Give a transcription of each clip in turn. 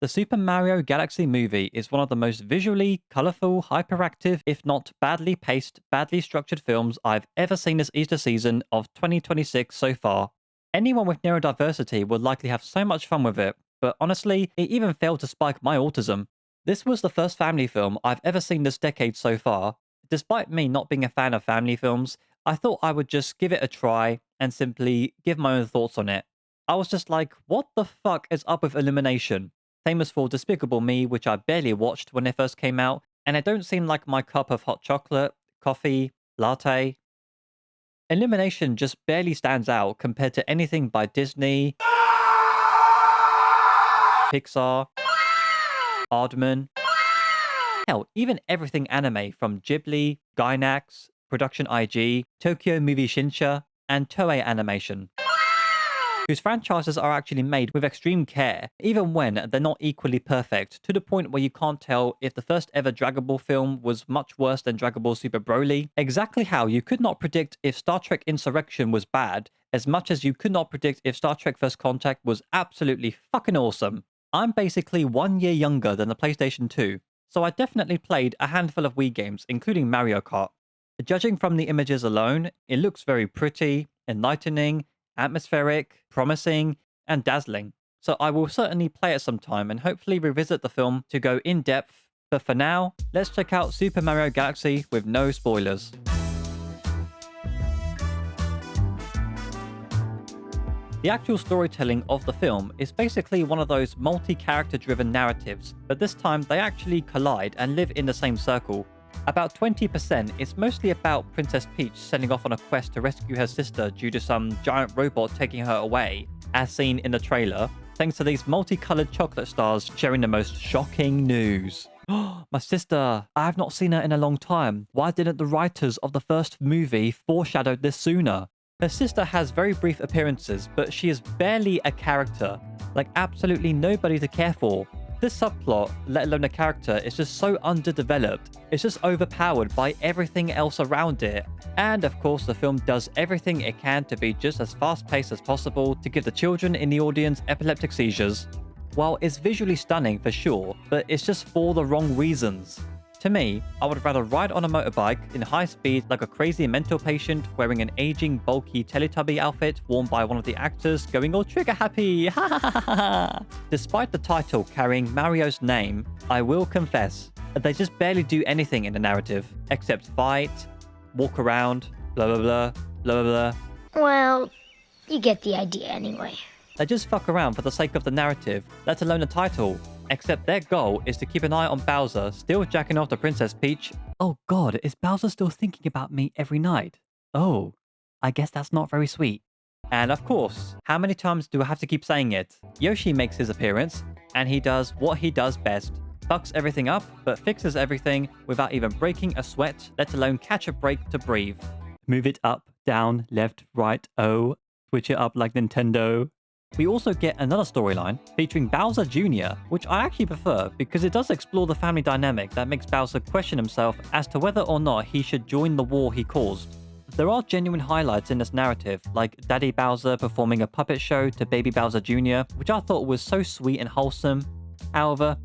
The Super Mario Galaxy movie is one of the most visually colorful, hyperactive, if not badly paced, badly structured films I've ever seen this Easter season of 2026 so far. Anyone with neurodiversity would likely have so much fun with it, but honestly, it even failed to spike my autism. This was the first family film I've ever seen this decade so far. Despite me not being a fan of family films, I thought I would just give it a try and simply give my own thoughts on it. I was just like, what the fuck is up with Illumination? Famous for Despicable Me, which I barely watched when it first came out, and it don't seem like my cup of hot chocolate, coffee, latte. Illumination just barely stands out compared to anything by Disney, Pixar, Aardman, hell, even everything anime from Ghibli, Gainax, Production IG, Tokyo Movie Shinsha, and Toei Animation, whose franchises are actually made with extreme care, even when they're not equally perfect, to the point where you can't tell if the first ever Dragon Ball film was much worse than Dragon Ball Super Broly. Exactly how you could not predict if Star Trek Insurrection was bad, as much as you could not predict if Star Trek First Contact was absolutely fucking awesome. I'm basically 1 year younger than the PlayStation 2, so I definitely played a handful of Wii games, including Mario Kart. Judging from the images alone, it looks very pretty, enlightening, atmospheric, promising, and dazzling. So I will certainly play it sometime and hopefully revisit the film to go in depth. But for now, let's check out Super Mario Galaxy with no spoilers. The actual storytelling of the film is basically one of those multi-character driven narratives, but this time they actually collide and live in the same circle. About 20% is mostly about Princess Peach setting off on a quest to rescue her sister due to some giant robot taking her away, as seen in the trailer, thanks to these multicolored chocolate stars sharing the most shocking news. My sister! I have not seen her in a long time. Why didn't the writers of the first movie foreshadow this sooner? Her sister has very brief appearances, but she is barely a character. Like absolutely nobody to care for. This subplot, let alone a character, is just so underdeveloped. It's just overpowered by everything else around it. And of course, the film does everything it can to be just as fast-paced as possible to give the children in the audience epileptic seizures. While it's visually stunning for sure, but it's just for the wrong reasons. To me, I would rather ride on a motorbike in high speed like a crazy mental patient wearing an aging, bulky Teletubby outfit worn by one of the actors going all trigger happy, ha ha ha ha ha. Despite the title carrying Mario's name, I will confess that they just barely do anything in the narrative, except fight, walk around, blah blah blah, blah blah blah. Well, you get the idea anyway. They just fuck around for the sake of the narrative, let alone the title. Except their goal is to keep an eye on Bowser still jacking off to Princess Peach. Oh god, is Bowser still thinking about me every night? Oh, I guess that's not very sweet. And of course, how many times do I have to keep saying it? Yoshi makes his appearance, and he does what he does best. Fucks everything up, but fixes everything without even breaking a sweat, let alone catch a break to breathe. Move it up, down, left, right, oh. Switch it up like Nintendo. We also get another storyline featuring Bowser Jr., which I actually prefer because it does explore the family dynamic that makes Bowser question himself as to whether or not he should join the war he caused. There are genuine highlights in this narrative, like Daddy Bowser performing a puppet show to Baby Bowser Jr., which I thought was so sweet and wholesome. However,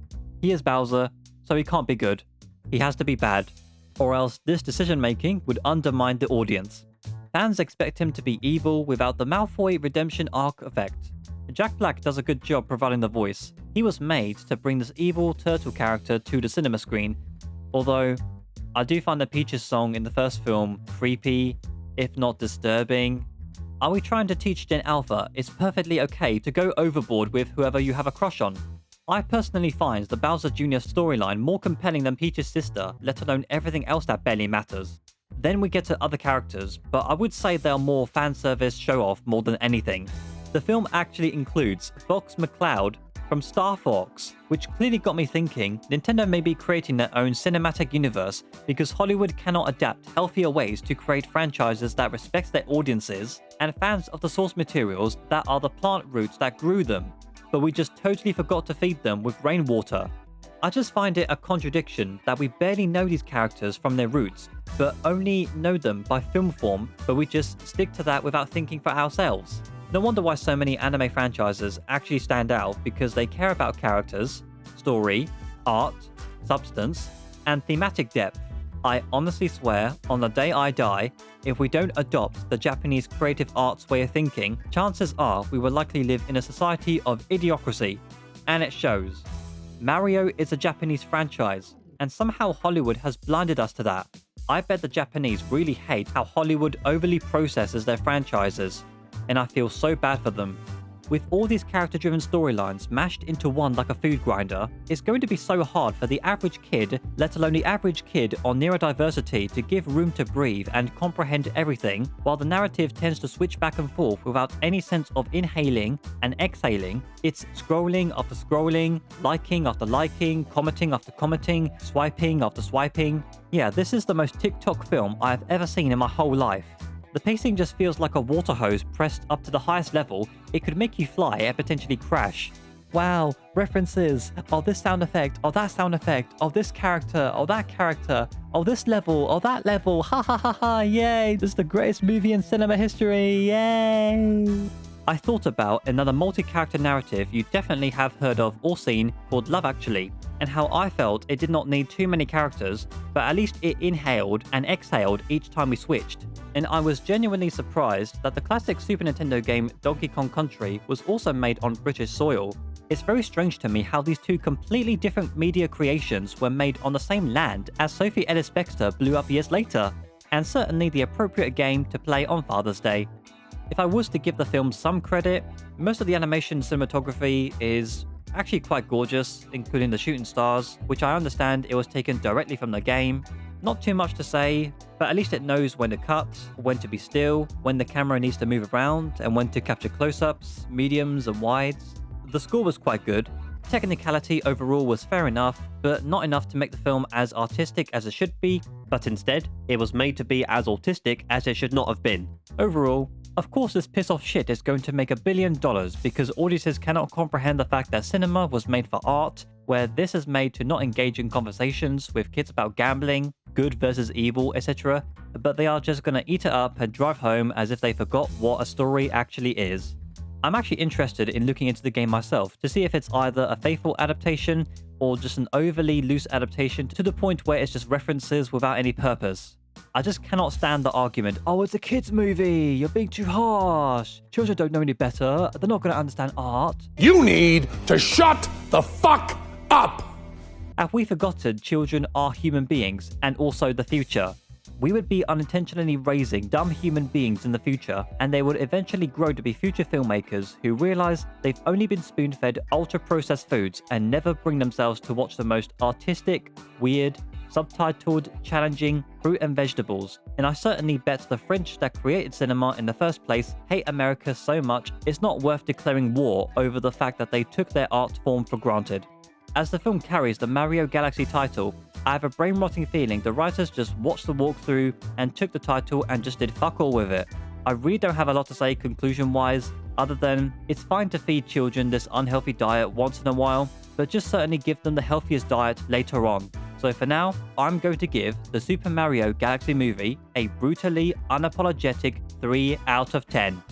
he is Bowser, so he can't be good. He has to be bad, or else this decision-making would undermine the audience. Fans expect him to be evil without the Malfoy redemption arc effect. Jack Black does a good job providing the voice. He was made to bring this evil turtle character to the cinema screen. Although, I do find the Peaches song in the first film creepy, if not disturbing. Are we trying to teach Gen Alpha it's perfectly okay to go overboard with whoever you have a crush on? I personally find the Bowser Jr. storyline more compelling than Peach's sister, let alone everything else that barely matters. Then we get to other characters, but I would say they are more fanservice show-off more than anything. The film actually includes Fox MacLeod from Star Fox, which clearly got me thinking Nintendo may be creating their own cinematic universe because Hollywood cannot adapt healthier ways to create franchises that respect their audiences and fans of the source materials that are the plant roots that grew them, but we just totally forgot to feed them with rainwater. I just find it a contradiction that we barely know these characters from their roots, but only know them by film form, but we just stick to that without thinking for ourselves. No wonder why so many anime franchises actually stand out, because they care about characters, story, art, substance, and thematic depth. I honestly swear, on the day I die, if we don't adopt the Japanese creative arts way of thinking, chances are we will likely live in a society of idiocracy. And it shows. Mario is a Japanese franchise, and somehow Hollywood has blinded us to that. I bet the Japanese really hate how Hollywood overly processes their franchises, and I feel so bad for them. With all these character-driven storylines mashed into one like a food grinder, it's going to be so hard for the average kid, let alone the average kid on neurodiversity, to give room to breathe and comprehend everything, while the narrative tends to switch back and forth without any sense of inhaling and exhaling. It's scrolling after scrolling, liking after liking, commenting after commenting, swiping after swiping. Yeah, this is the most TikTok film I have ever seen in my whole life. The pacing just feels like a water hose pressed up to the highest level. It could make you fly and potentially crash. Wow, references. Oh, this sound effect. Oh, that sound effect. Oh, this character. Oh, that character. Oh, this level. Oh, that level. Ha ha ha ha. Yay. This is the greatest movie in cinema history. Yay. I thought about another multi-character narrative you definitely have heard of or seen called Love Actually, and how I felt it did not need too many characters, but at least it inhaled and exhaled each time we switched. And I was genuinely surprised that the classic Super Nintendo game Donkey Kong Country was also made on British soil. It's very strange to me how these two completely different media creations were made on the same land as Sophie Ellis-Bextor blew up years later, and certainly the appropriate game to play on Father's Day. If I was to give the film some credit, most of the animation cinematography is actually quite gorgeous, including the shooting stars, which I understand it was taken directly from the game. Not too much to say, but at least it knows when to cut, when to be still, when the camera needs to move around, and when to capture close-ups, mediums, and wides. The score was quite good. Technicality overall was fair enough, but not enough to make the film as artistic as it should be, but instead, it was made to be as autistic as it should not have been. Overall, of course this piss-off shit is going to make $1 billion because audiences cannot comprehend the fact that cinema was made for art, where this is made to not engage in conversations with kids about gambling, good versus evil, etc., but they are just gonna eat it up and drive home as if they forgot what a story actually is. I'm actually interested in looking into the game myself to see if it's either a faithful adaptation or just an overly loose adaptation to the point where it's just references without any purpose. I just cannot stand the argument, oh, it's a kid's movie, you're being too harsh. Children don't know any better, they're not going to understand art. You need to shut the fuck up! Have we forgotten children are human beings and also the future? We would be unintentionally raising dumb human beings in the future, and they would eventually grow to be future filmmakers who realize they've only been spoon-fed ultra-processed foods and never bring themselves to watch the most artistic, weird, subtitled, challenging fruit and vegetables. And I certainly bet the French that created cinema in the first place hate America so much it's not worth declaring war over the fact that they took their art form for granted. As the film carries the Mario Galaxy title, I have a brain-rotting feeling the writers just watched the walkthrough and took the title and just did fuck all with it. I really don't have a lot to say conclusion-wise, other than it's fine to feed children this unhealthy diet once in a while, but just certainly give them the healthiest diet later on. So for now, I'm going to give the Super Mario Galaxy movie a brutally unapologetic 3 out of 10.